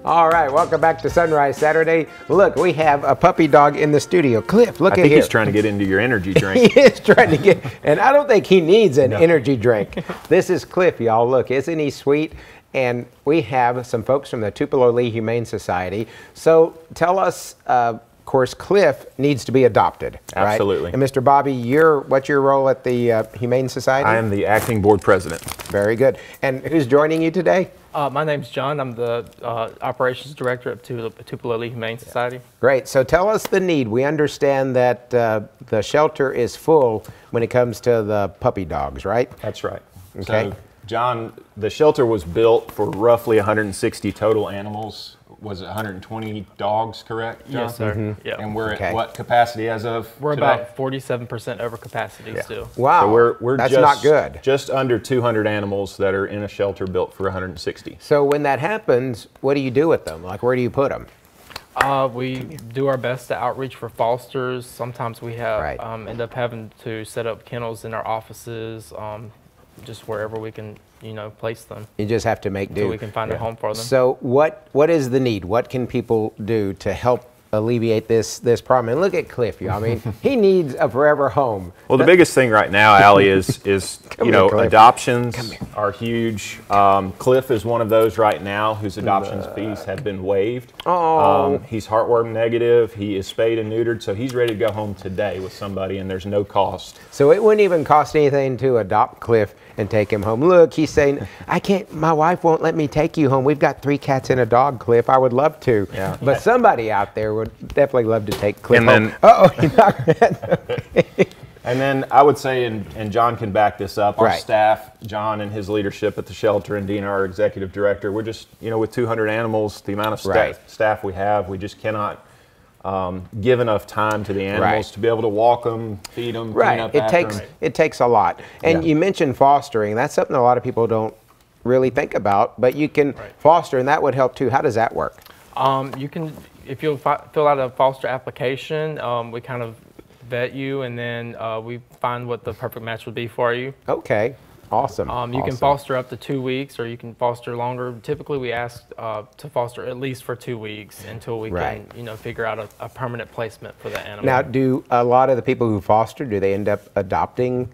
All right, welcome back to Sunrise Saturday. Look, we have a puppy dog in the studio. Cliff, look at here. I think he's trying to get into your energy drink. He is trying to get, and I don't think he needs an energy drink. This is Cliff, y'all. Look, isn't he sweet? And we have some folks from the Tupelo-Lee Humane Society. So tell us, of course, Cliff needs to be adopted, right? Absolutely. And Mr. Bobby, what's your role at the Humane Society? I am the acting board president. Very good. And who's joining you today? My name's John. I'm the operations director of Tupelo-Lee Humane Society. Great. So tell us the need. We understand that the shelter is full when it comes to the puppy dogs, right? That's right. Okay. So, John, the shelter was built for roughly 160 total animals. Was it 120 dogs, correct, John? Yes, sir. Mm-hmm. Yeah. And we're at what capacity as of We're today? about 47% over capacity still. Wow. So we're that's just, not good. Just under 200 animals that are in a shelter built for 160. So when that happens, what do you do with them? Like, where do you put them? We do our best to outreach for fosters. Sometimes we have end up having to set up kennels in our offices, just wherever we can, place them. You just have to make do. So we can find a home for them. So what is the need? What can people do to help alleviate this problem? And look at Cliff, I mean, he needs a forever home. Well, the biggest thing right now, Allie, is Cliff. adoptions are huge. Cliff is one of those right now whose adoptions fees have been waived. Oh. He's heartworm negative. He is spayed and neutered, so he's ready to go home today with somebody, and there's no cost. So it wouldn't even cost anything to adopt Cliff and take him home. Look, he's saying, I can't, my wife won't let me take you home. We've got 3 cats and a dog, Cliff. I would love to. Yeah. But somebody out there would definitely love to take Cliff home. And then I would say, and John can back this up, our staff, John and his leadership at the shelter, and Dina, our executive director, we're just, with 200 animals, the amount of staff we have, we just cannot give enough time to the animals to be able to walk them, feed them, clean up after them. It takes a lot. And you mentioned fostering. That's something a lot of people don't really think about, but you can foster, and that would help too. How does that work? You can, if you'll fill out a foster application, we kind of vet you, and then we find what the perfect match would be for you. Okay. Awesome. You can foster up to 2 weeks, or you can foster longer. Typically, we ask to foster at least for 2 weeks until we can, figure out a permanent placement for the animal. Now, do a lot of the people who foster, do they end up adopting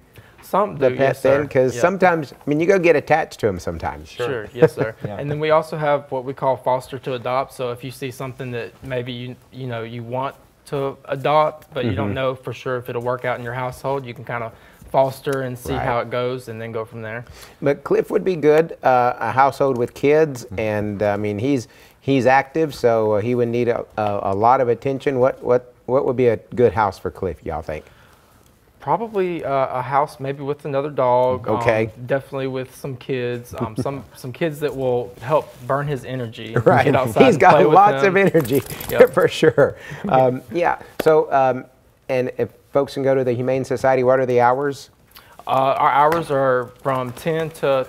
the pet then? Because sometimes, I mean, you go get attached to them sometimes. Sure, yes, sir. And then we also have what we call foster to adopt. So if you see something that maybe you want to adopt, but you don't know for sure if it'll work out in your household, you can kind of foster and see how it goes, and then go from there. But Cliff would be good, a household with kids, and I mean he's active, so he would need a lot of attention. What would be a good house for Cliff, y'all think? Probably a house maybe with another dog. Okay. Definitely with some kids. some kids that will help burn his energy. Right. Get outside He's and got play with lots them. of energy for sure. Yeah. So and if folks can go to the Humane Society, what are the hours? Our hours are from 10 to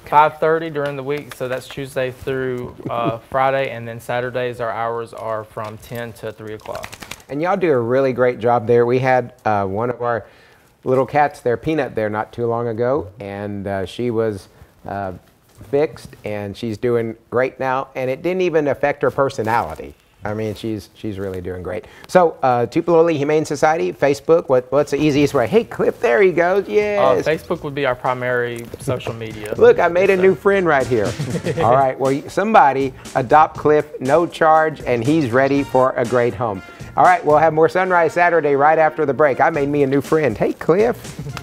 5:30 during the week, so that's Tuesday through Friday, and then Saturdays our hours are from 10 to 3 o'clock. And y'all do a really great job there. We had one of our little cats there, Peanut, there not too long ago, and she was fixed, and she's doing great now, and it didn't even affect her personality. I mean, she's really doing great. So, Tupelo-Lee Humane Society, Facebook, what's the easiest way? Hey, Cliff, there he goes, yes. Facebook would be our primary social media. Look, I made a new friend right here. All right, well, somebody adopt Cliff, no charge, and he's ready for a great home. All right, we'll have more Sunrise Saturday right after the break. I made me a new friend. Hey, Cliff.